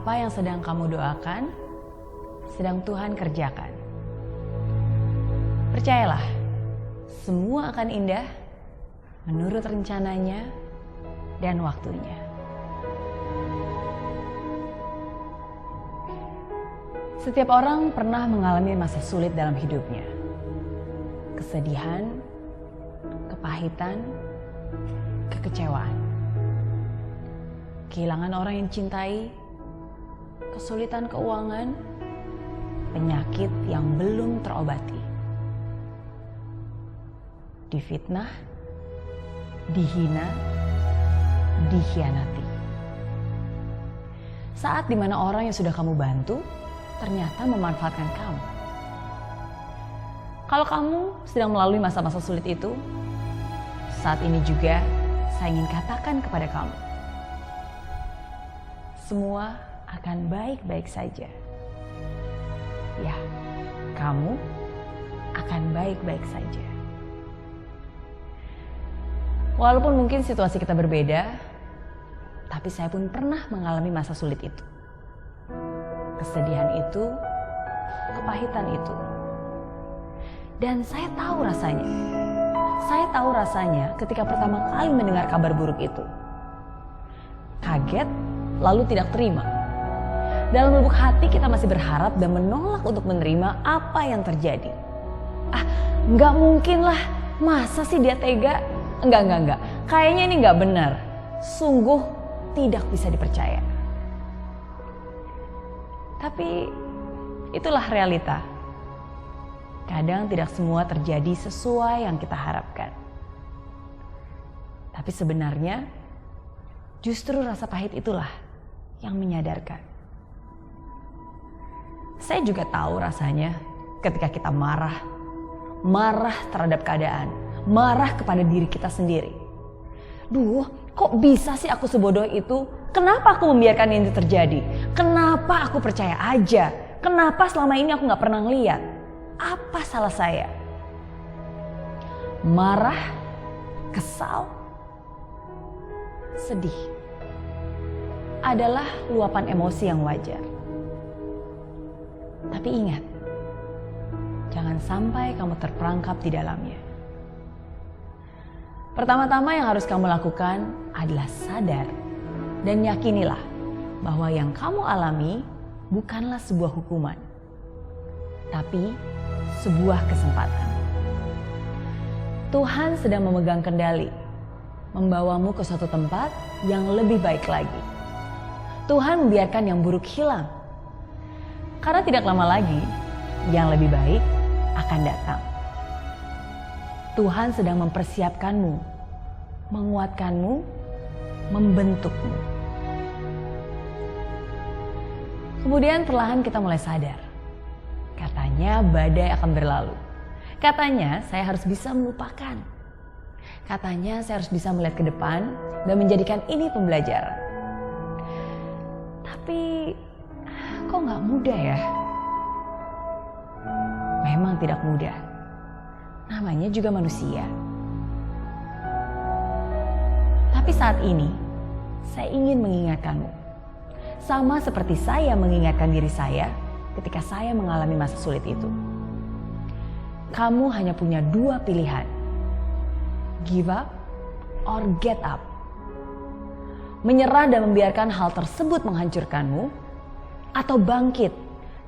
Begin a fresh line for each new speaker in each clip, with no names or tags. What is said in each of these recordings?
Apa yang sedang kamu doakan, sedang Tuhan kerjakan. Percayalah, semua akan indah menurut rencananya dan waktunya. Setiap orang pernah mengalami masa sulit dalam hidupnya. Kesedihan, kepahitan, kekecewaan. Kehilangan orang yang cintai, kesulitan keuangan, penyakit yang belum terobati. Difitnah, dihina, dikhianati. Saat dimana orang yang sudah kamu bantu ternyata memanfaatkan kamu. Kalau kamu sedang melalui masa-masa sulit itu, saat ini juga saya ingin katakan kepada kamu, semua akan baik-baik saja. Ya, kamu akan baik-baik saja. Walaupun mungkin situasi kita berbeda, tapi saya pun pernah mengalami masa sulit itu. Kesedihan itu, kepahitan itu. Dan saya tahu rasanya. Saya tahu rasanya ketika pertama kali mendengar kabar buruk itu. Kaget, lalu tidak terima. Dalam lubuk hati kita masih berharap dan menolak untuk menerima apa yang terjadi. Nggak mungkin lah, masa sih dia tega? Enggak. Kayaknya ini nggak benar. Sungguh tidak bisa dipercaya. Tapi itulah realita. Kadang tidak semua terjadi sesuai yang kita harapkan. Tapi sebenarnya justru rasa pahit itulah yang menyadarkan. Saya juga tahu rasanya ketika kita marah terhadap keadaan, marah kepada diri kita sendiri. Duh, kok bisa sih aku sebodoh itu? Kenapa aku membiarkan ini terjadi? Kenapa aku percaya aja? Kenapa selama ini aku gak pernah ngeliat? Apa salah saya? Marah, kesal, sedih adalah luapan emosi yang wajar. Tapi ingat, jangan sampai kamu terperangkap di dalamnya. Pertama-tama yang harus kamu lakukan adalah sadar dan yakinilah bahwa yang kamu alami bukanlah sebuah hukuman, tapi sebuah kesempatan. Tuhan sedang memegang kendali, membawamu ke suatu tempat yang lebih baik lagi. Tuhan membiarkan yang buruk hilang, karena tidak lama lagi yang lebih baik akan datang. Tuhan sedang mempersiapkanmu, menguatkanmu, membentukmu. Kemudian perlahan kita mulai sadar. Katanya badai akan berlalu. Katanya saya harus bisa melupakan. Katanya saya harus bisa melihat ke depan dan menjadikan ini pembelajaran. Tapi kok gak mudah ya? Memang tidak mudah. Namanya juga manusia. Tapi saat ini, saya ingin mengingatkanmu. Sama seperti saya mengingatkan diri saya ketika saya mengalami masa sulit itu. Kamu hanya punya dua pilihan. Give up or get up. Menyerah dan membiarkan hal tersebut menghancurkanmu, atau bangkit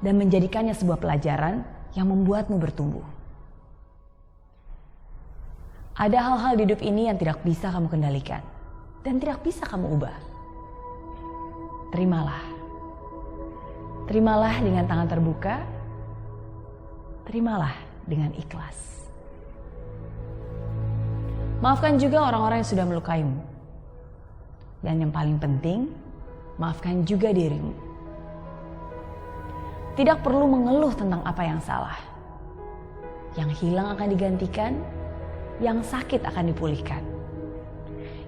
dan menjadikannya sebuah pelajaran yang membuatmu bertumbuh. Ada hal-hal di hidup ini yang tidak bisa kamu kendalikan dan tidak bisa kamu ubah. Terimalah. Terimalah dengan tangan terbuka. Terimalah dengan ikhlas. Maafkan juga orang-orang yang sudah melukaimu. Dan yang paling penting, maafkan juga dirimu. Tidak perlu mengeluh tentang apa yang salah. Yang hilang akan digantikan, yang sakit akan dipulihkan.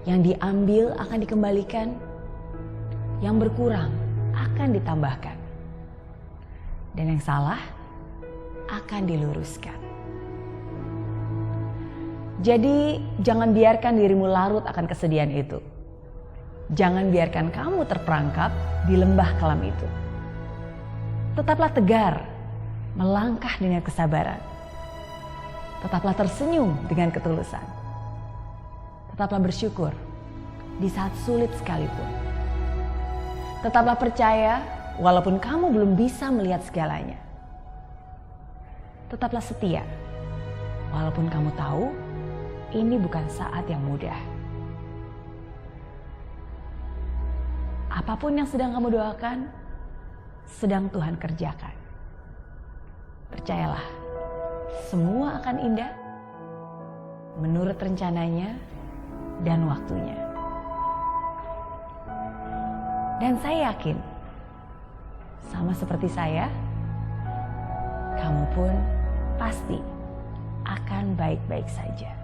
Yang diambil akan dikembalikan, yang berkurang akan ditambahkan. Dan yang salah akan diluruskan. Jadi jangan biarkan dirimu larut akan kesedihan itu. Jangan biarkan kamu terperangkap di lembah kelam itu. Tetaplah tegar, melangkah dengan kesabaran. Tetaplah tersenyum dengan ketulusan. Tetaplah bersyukur di saat sulit sekalipun. Tetaplah percaya walaupun kamu belum bisa melihat segalanya. Tetaplah setia walaupun kamu tahu ini bukan saat yang mudah. Apapun yang sedang kamu doakan, sedang Tuhan kerjakan. Percayalah, semua akan indah menurut rencananya dan waktunya. Dan saya yakin, sama seperti saya, kamu pun pasti akan baik-baik saja.